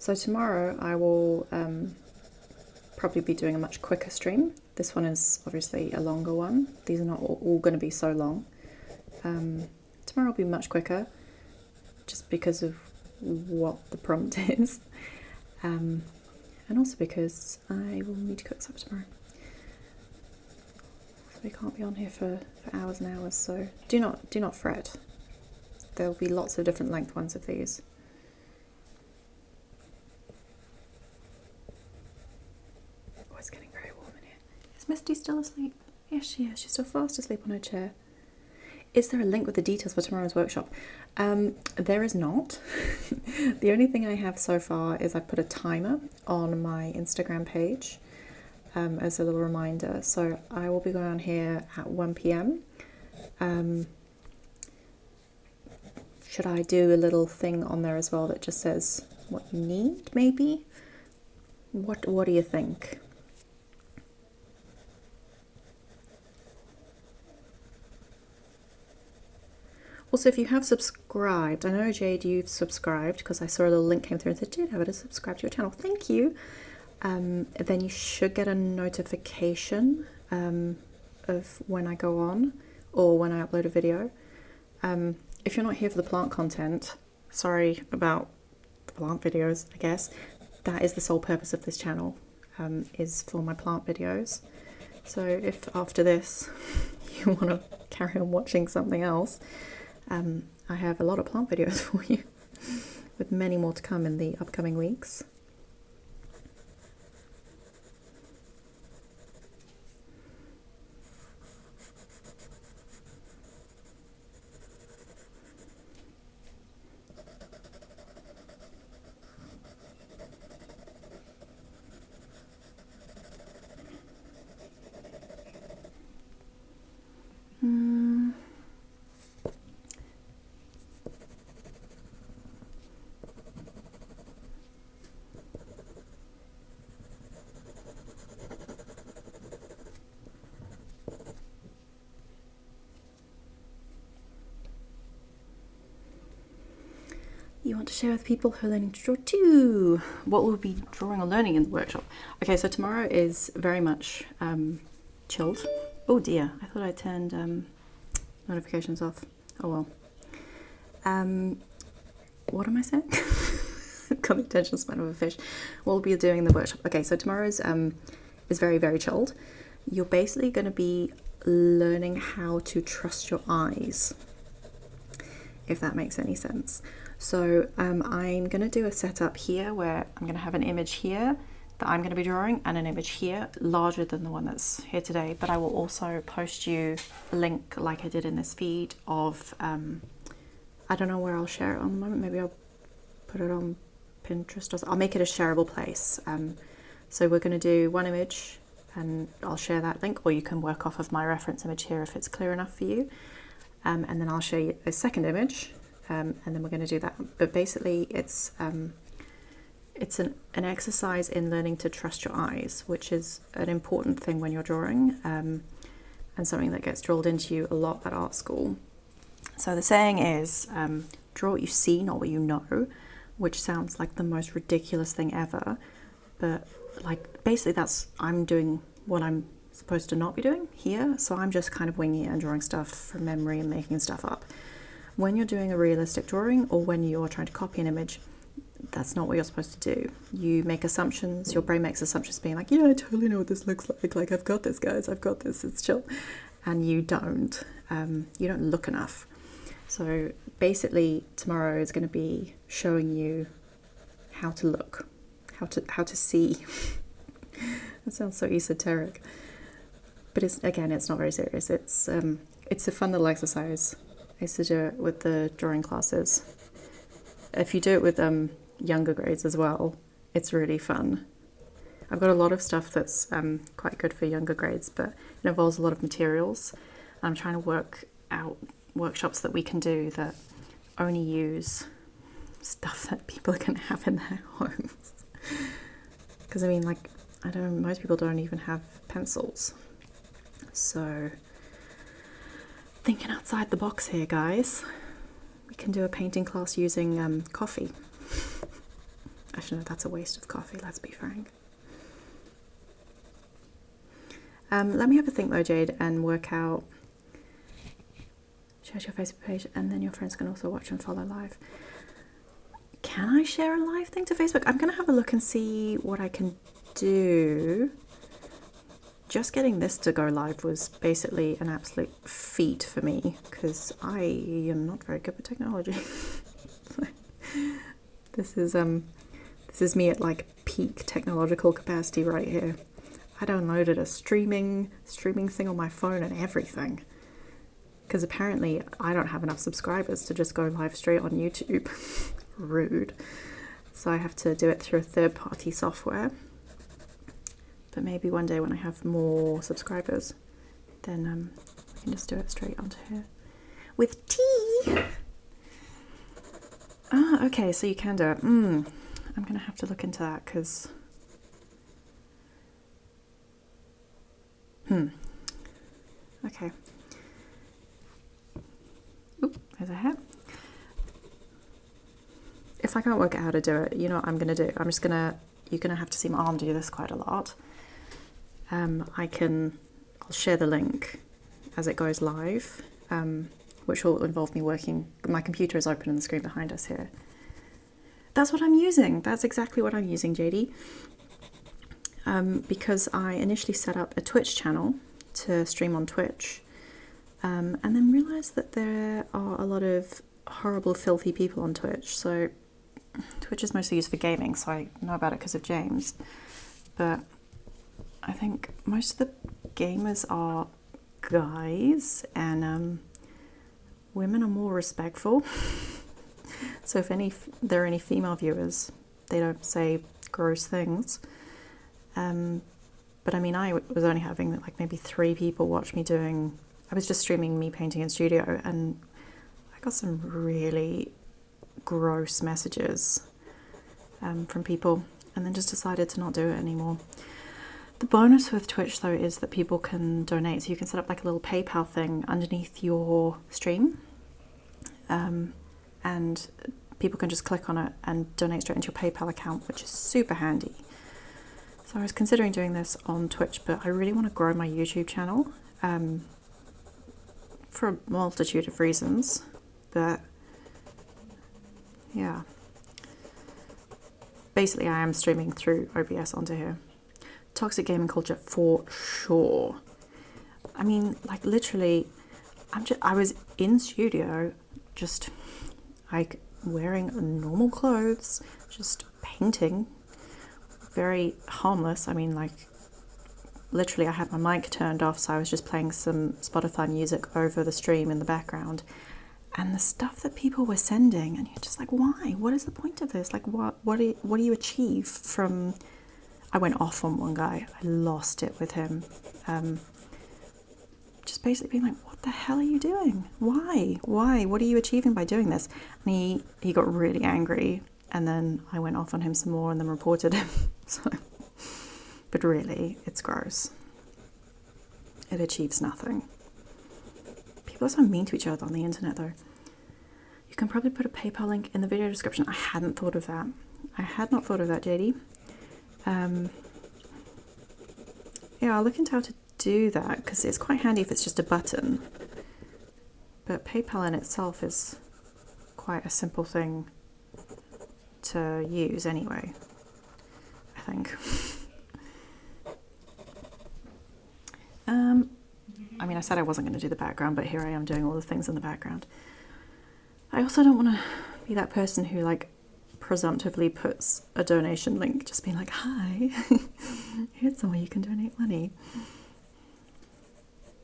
A: So tomorrow I will probably be doing a much quicker stream. This one is obviously a longer one. These are not all going to be so long. Tomorrow will be much quicker, just because of what the prompt is, and also because I will need to cook supper tomorrow. So we can't be on here for hours and hours. So do not fret. There will be lots of different length ones of these. It's getting very warm in here. Is Misty still asleep? Yes, she is. She's still fast asleep on her chair. Is there a link with the details for tomorrow's workshop? There is not. The only thing I have so far is I put a timer on my Instagram page. as a little reminder. So I will be going on here at 1 p.m. Should I do a little thing on there as well that just says what you need, maybe? What do you think? Also, if you have subscribed, I know Jade, you've subscribed because I saw a little link came through and said, Jade, I would have subscribed to your channel. Thank you. Then you should get a notification of when I go on or when I upload a video. If you're not here for the plant content, sorry about the plant videos, I guess. That is the sole purpose of this channel, is for my plant videos. So if after this you want to carry on watching something else, I have a lot of plant videos for you, with many more to come in the upcoming weeks. You want to share with people who are learning to draw too. What will be drawing or learning in the workshop? Okay, so tomorrow is very much chilled. Oh dear, I thought I turned notifications off. Oh well. What am I saying? Got the attention span of a fish. What we'll be doing in the workshop. Okay, so tomorrow's is very, very chilled. You're basically going to be learning how to trust your eyes, if that makes any sense. So I'm going to do a setup here where I'm going to have an image here that I'm going to be drawing and an image here larger than the one that's here today, but I will also post you a link like I did in this feed of, I don't know where I'll share it on the moment, maybe I'll put it on Pinterest or I'll make it a shareable place. So we're going to do one image and I'll share that link, or you can work off of my reference image here if it's clear enough for you, and then I'll show you a second image. And then we're going to do that. But basically it's an exercise in learning to trust your eyes, which is an important thing when you're drawing, and something that gets drilled into you a lot at art school. So the saying is, draw what you see, not what you know, which sounds like the most ridiculous thing ever. But like basically I'm doing what I'm supposed to not be doing here. So I'm just kind of winging it and drawing stuff from memory and making stuff up. When you're doing a realistic drawing or when you're trying to copy an image, that's not what you're supposed to do. You make assumptions, your brain makes assumptions being like, yeah, I totally know what this looks like I've got this, guys, I've got this, it's chill. And you don't look enough. So basically tomorrow is going to be showing you how to look, how to see. That sounds so esoteric. But it's not very serious. It's a fun little exercise. I used to do it with the drawing classes. If you do it with younger grades as well, it's really fun. I've got a lot of stuff that's quite good for younger grades, but it involves a lot of materials. I'm trying to work out workshops that we can do that only use stuff that people are going to have in their homes. Because I mean, like, most people don't even have pencils. So thinking outside the box here, guys. We can do a painting class using coffee. Actually, no, that's a waste of coffee, let's be frank. Let me have a think though, Jade, and work out. Share your Facebook page, and then your friends can also watch and follow live. Can I share a live thing to Facebook? I'm going to have a look and see what I can do. Just getting this to go live was basically an absolute feat for me because I am not very good with technology. This is me at like peak technological capacity right here. I downloaded a streaming thing on my phone and everything because apparently I don't have enough subscribers to just go live straight on YouTube. Rude. So I have to do it through a third-party software. But maybe one day when I have more subscribers, then I can just do it straight onto here. With tea! Ah, okay, so you can do it. I'm going to have to look into that because... Okay. Oop, there's a hair. If I can't work out how to do it, you know what I'm going to do? I'm just going to... You're going to have to see my arm do this quite a lot. I'll share the link as it goes live, which will involve me working. My computer is open on the screen behind us here. That's what I'm using. That's exactly what I'm using, JD. Because I initially set up a Twitch channel to stream on Twitch, and then realised that there are a lot of horrible, filthy people on Twitch. So Twitch is mostly used for gaming, so I know about it because of James. But I think most of the gamers are guys, and women are more respectful. So if there are any female viewers, they don't say gross things. But I mean, I was only having like maybe 3 people watch me doing... I was just streaming me painting in studio, and I got some really gross messages from people, and then just decided to not do it anymore. The bonus with Twitch though is that people can donate, so you can set up like a little PayPal thing underneath your stream, and people can just click on it and donate straight into your PayPal account, which is super handy. So I was considering doing this on Twitch, but I really want to grow my YouTube channel for a multitude of reasons, but yeah. Basically, I am streaming through OBS onto here. Toxic gaming culture for sure. I mean, like literally, I was in studio, just like wearing normal clothes, just painting, very harmless. I mean, like literally I had my mic turned off, so I was just playing some Spotify music over the stream in the background. And the stuff that people were sending, and you're just like, why? What is the point of this? Like, what do you achieve from... I went off on one guy. I lost it with him. Just basically being like, what the hell are you doing? Why? What are you achieving by doing this? And he got really angry, and then I went off on him some more and then reported him. So, but really, it's gross. It achieves nothing. People are so mean to each other on the internet though. You can probably put a PayPal link in the video description. I hadn't thought of that. I had not thought of that, JD. Yeah, I'll look into how to do that, because it's quite handy if it's just a button. But PayPal in itself is quite a simple thing to use anyway, I think. I mean, I said I wasn't going to do the background, but here I am doing all the things in the background. I also don't want to be that person who like presumptively puts a donation link, just being like, hi, here's somewhere you can donate money.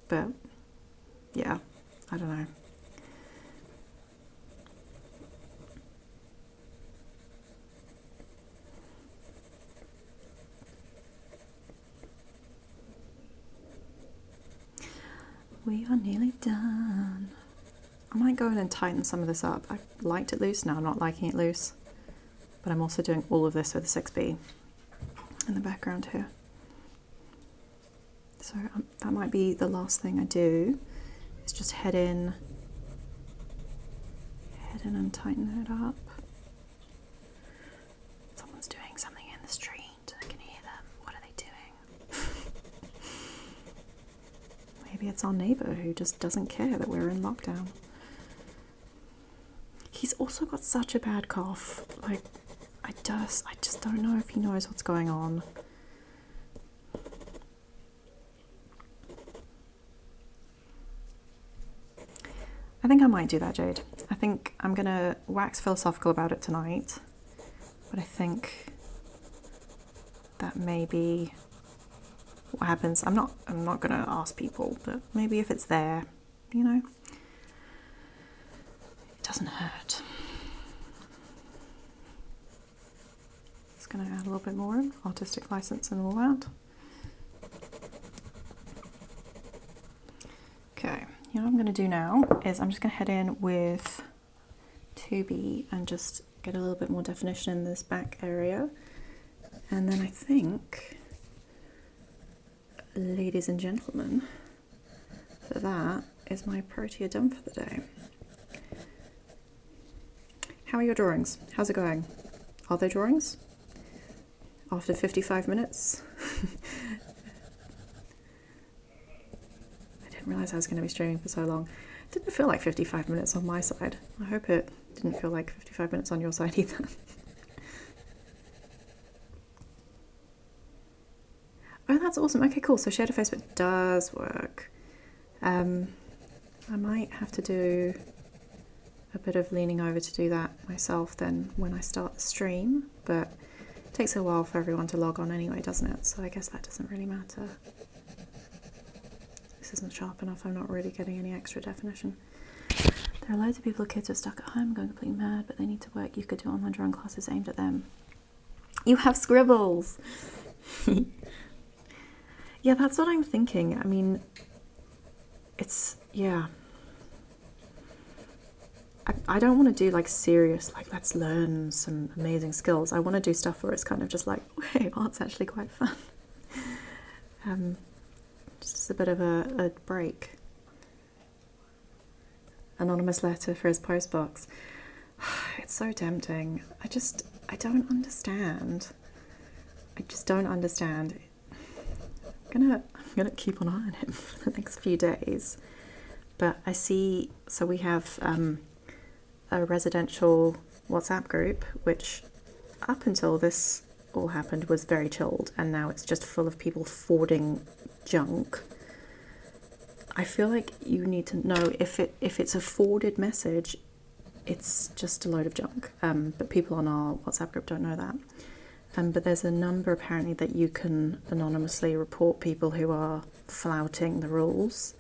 A: But yeah, I don't know. We are nearly done. I might go in and tighten some of this up. I liked it loose, now I'm not liking it loose. But I'm also doing all of this with a 6B in the background here. So that might be the last thing I do, is just head in and tighten it up. Someone's doing something in the street. I can hear them. What are they doing? Maybe it's our neighbour who just doesn't care that we're in lockdown. He's also got such a bad cough. Like, I just don't know if he knows what's going on. I think I might do that, Jade. I think I'm gonna wax philosophical about it tonight, but I think that may be what happens. I'm not gonna ask people, but maybe if it's there, you know, it doesn't hurt. Just gonna add a little bit more artistic license and all that. going to do now is I'm just going to head in with 2B and just get a little bit more definition in this back area. And then I think, ladies and gentlemen, that is my protea done for the day. How are your drawings? How's it going? Are they drawings? After 55 minutes? I didn't realise I was going to be streaming for so long. It didn't feel like 55 minutes on my side. I hope it didn't feel like 55 minutes on your side either. Oh, that's awesome. Okay, cool. So shared Facebook does work. I might have to do a bit of leaning over to do that myself then when I start the stream, but it takes a while for everyone to log on anyway, doesn't it? So I guess that doesn't really matter. This isn't sharp enough. I'm not really getting any extra definition. There are loads of people, kids are stuck at home going completely mad, but they need to work. You could do online drawing classes aimed at them. You have scribbles! Yeah, that's what I'm thinking. I mean, it's, yeah. I don't want to do like serious, like let's learn some amazing skills. I want to do stuff where it's kind of just like, hey, art's actually quite fun. Just a bit of a break. Anonymous letter for his postbox. It's so tempting. I don't understand. I just don't understand. I'm gonna keep an eye on him for the next few days. But I see, so we have a residential WhatsApp group, which up until this all happened was very chilled, and now it's just full of people forwarding junk. I feel like you need to know if it's a forwarded message, it's just a load of junk. But people on our WhatsApp group don't know that. But there's a number apparently that you can anonymously report people who are flouting the rules.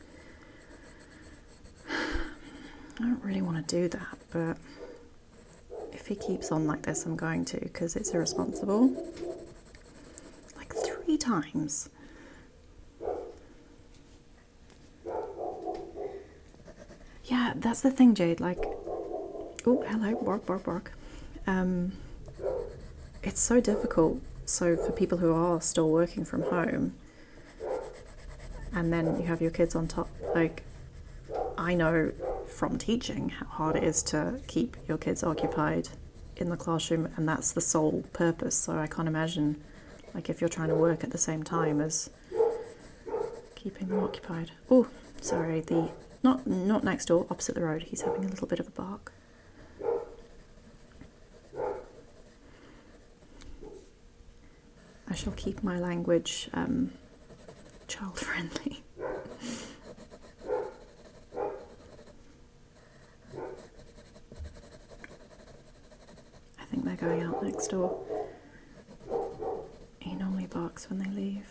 A: I don't really want to do that, but if he keeps on like this, I'm going to, because it's irresponsible. Like 3 times. Yeah, that's the thing, Jade. Like, oh, hello, bark, bark, bark. It's so difficult. So for people who are still working from home, and then you have your kids on top, like, I know from teaching how hard it is to keep your kids occupied in the classroom, and that's the sole purpose. So I can't imagine, like, if you're trying to work at the same time as keeping them occupied. Oh, sorry, not next door, opposite the road. He's having a little bit of a bark. I shall keep my language child-friendly. I think they're going out next door. He normally barks when they leave.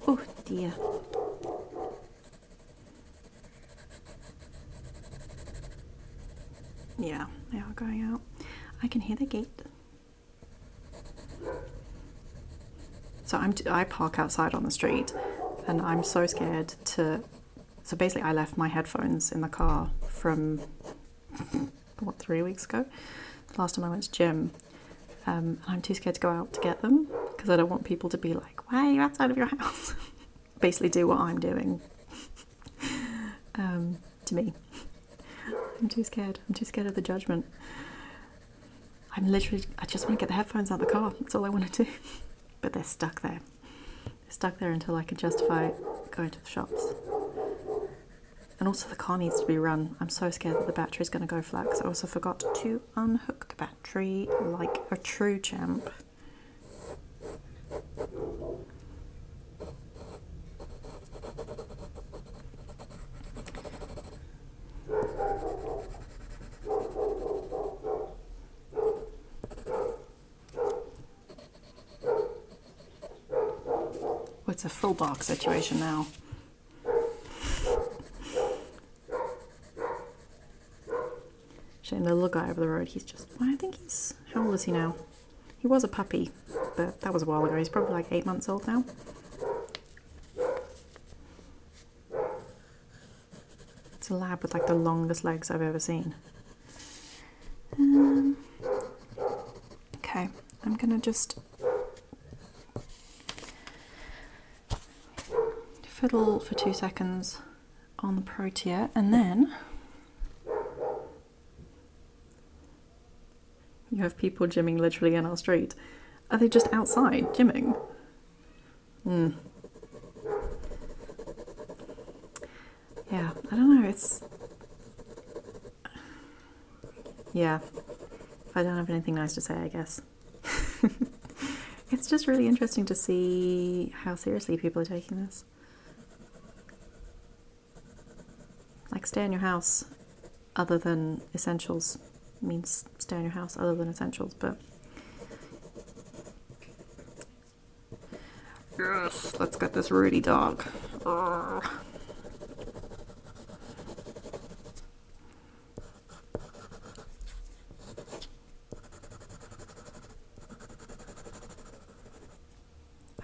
A: Oh dear. Yeah, they are going out. I can hear the gate. So I park outside on the street, and I'm so scared to. So basically, I left my headphones in the car from what, 3 weeks ago. The last time I went to gym. I'm too scared to go out to get them because I don't want people to be like, "Why are you outside of your house?" Basically, do what I'm doing to me. I'm too scared. I'm too scared of the judgment. I just want to get the headphones out of the car. That's all I want to do. But they're stuck there. They're stuck there until I can justify going to the shops. And also the car needs to be run. I'm so scared that the battery's going to go flat because I also forgot to unhook the battery like a true champ. it's a full bark situation now. Shame the little guy over the road, he's just, I think he's, how old is he now? He was a puppy, but that was a while ago. He's probably like 8 months old now. It's a lab with like the longest legs I've ever seen. Okay, I'm gonna just fiddle for 2 seconds on the protea, and then you have people gymming literally in our street. Are they just outside gymming? Yeah, I don't know, it's... Yeah, if I don't have anything nice to say, I guess. It's just really interesting to see how seriously people are taking this. Like, stay in your house other than essentials means stay in your house other than essentials, but yes, let's get this Rudy dog. Urgh.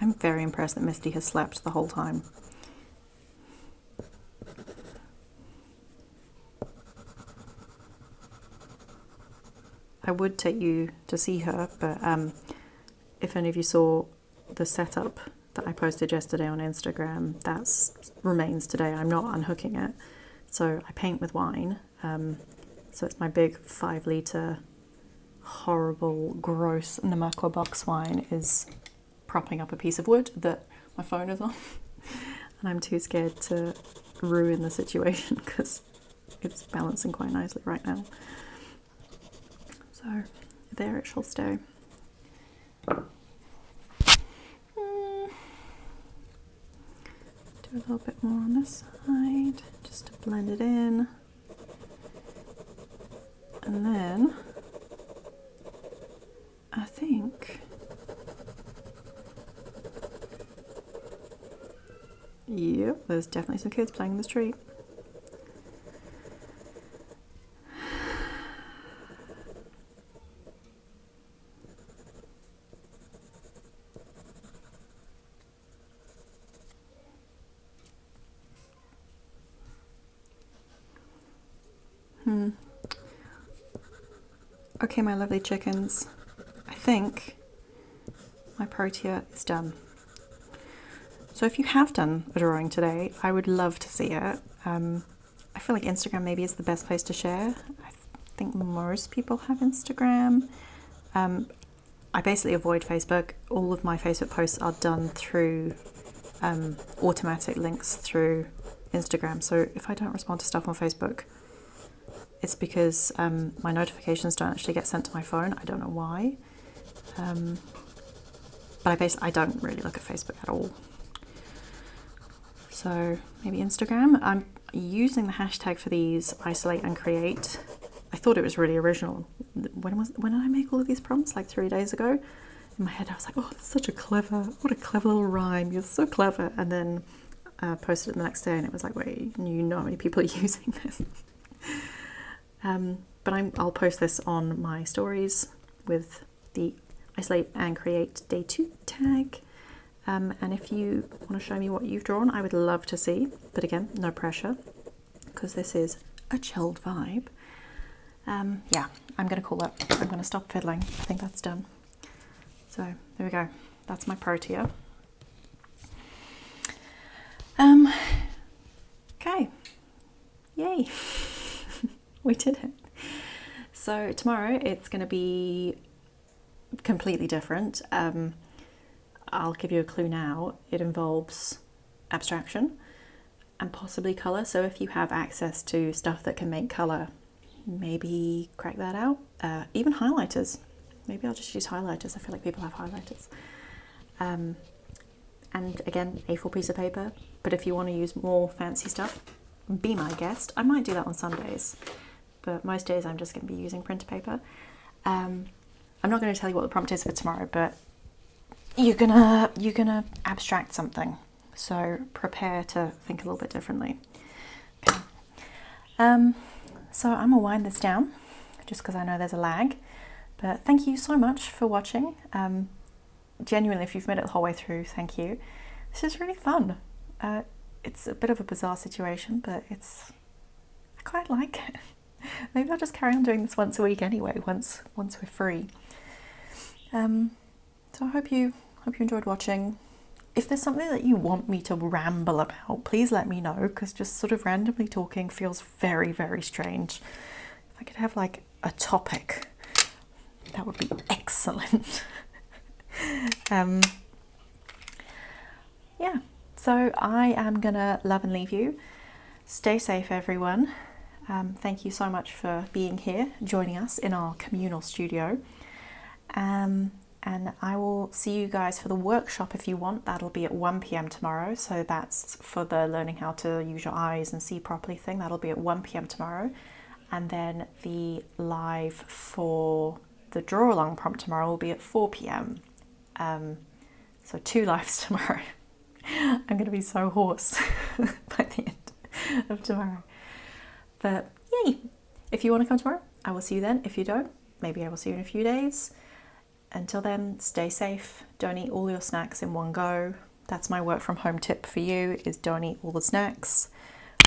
A: I'm very impressed that Misty has slept the whole time. I would take you to see her, but if any of you saw the setup that I posted yesterday on Instagram, that remains today. I'm not unhooking it. So I paint with wine. So it's my big 5 litre horrible, gross Namaqua box wine is propping up a piece of wood that my phone is on. And I'm too scared to ruin the situation because it's balancing quite nicely right now. So there it shall stay. Do a little bit more on this side, just to blend it in. And then I think, yep, there's definitely some kids playing in the street. Okay, my lovely chickens, I think my protea is done. So if you have done a drawing today, I would love to see it. I feel like Instagram maybe is the best place to share. I think most people have Instagram. I basically avoid Facebook. All of my Facebook posts are done through automatic links through Instagram. So if I don't respond to stuff on Facebook, it's because my notifications don't actually get sent to my phone. I don't know why. But I don't really look at Facebook at all. So maybe Instagram. I'm using the hashtag for these, isolate and create. I thought it was really original. When did I make all of these prompts? Like 3 days ago. In my head I was like, oh, that's such a clever, what a clever little rhyme. You're so clever. And then posted it the next day and it was like, wait, you know how many people are using this? But I'll post this on my stories with the isolate and create day 2 tag. And if you want to show me what you've drawn, I would love to see. But again, no pressure, because this is a chilled vibe. Yeah, I'm going to call it. I'm going to stop fiddling. I think that's done. So there we go. That's my protea. Okay. Yay. We did it. So tomorrow it's going to be completely different. I'll give you a clue now. It involves abstraction and possibly colour. So if you have access to stuff that can make colour, maybe crack that out. Even highlighters. Maybe I'll just use highlighters. I feel like people have highlighters. And again, A4 piece of paper. But if you want to use more fancy stuff, be my guest. I might do that on Sundays, but most days I'm just going to be using printer paper. I'm not going to tell you what the prompt is for tomorrow, but you're gonna abstract something. So prepare to think a little bit differently. Okay. So I'm gonna wind this down just because I know there's a lag. But thank you so much for watching. Genuinely, if you've made it the whole way through, thank you. This is really fun. It's a bit of a bizarre situation, but I quite like it. Maybe I'll just carry on doing this once a week anyway, once we're free. So I hope you enjoyed watching. If there's something that you want me to ramble about, please let me know, because just sort of randomly talking feels very, very strange. If I could have like a topic, that would be excellent. Yeah, so I am gonna love and leave you. Stay safe, everyone. Thank you so much for being here, joining us in our communal studio. And I will see you guys for the workshop if you want. That'll be at 1 p.m. tomorrow. So that's for the learning how to use your eyes and see properly thing. That'll be at 1 p.m. tomorrow. And then the live for the Drawalong prompt tomorrow will be at 4 p.m. So 2 lives tomorrow. I'm going to be so hoarse by the end of tomorrow. But yay! If you want to come tomorrow, I will see you then. If you don't, maybe I will see you in a few days. Until then, stay safe. Don't eat all your snacks in one go. That's my work from home tip for you, is don't eat all the snacks.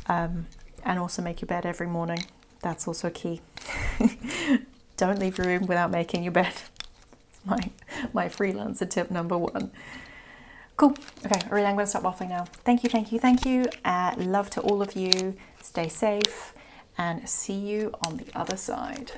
A: And also make your bed every morning. That's also key. Don't leave your room without making your bed. My freelancer tip number 1. Cool. Okay, really, I'm going to stop waffling now. Thank you, thank you, thank you. Love to all of you. Stay safe and see you on the other side.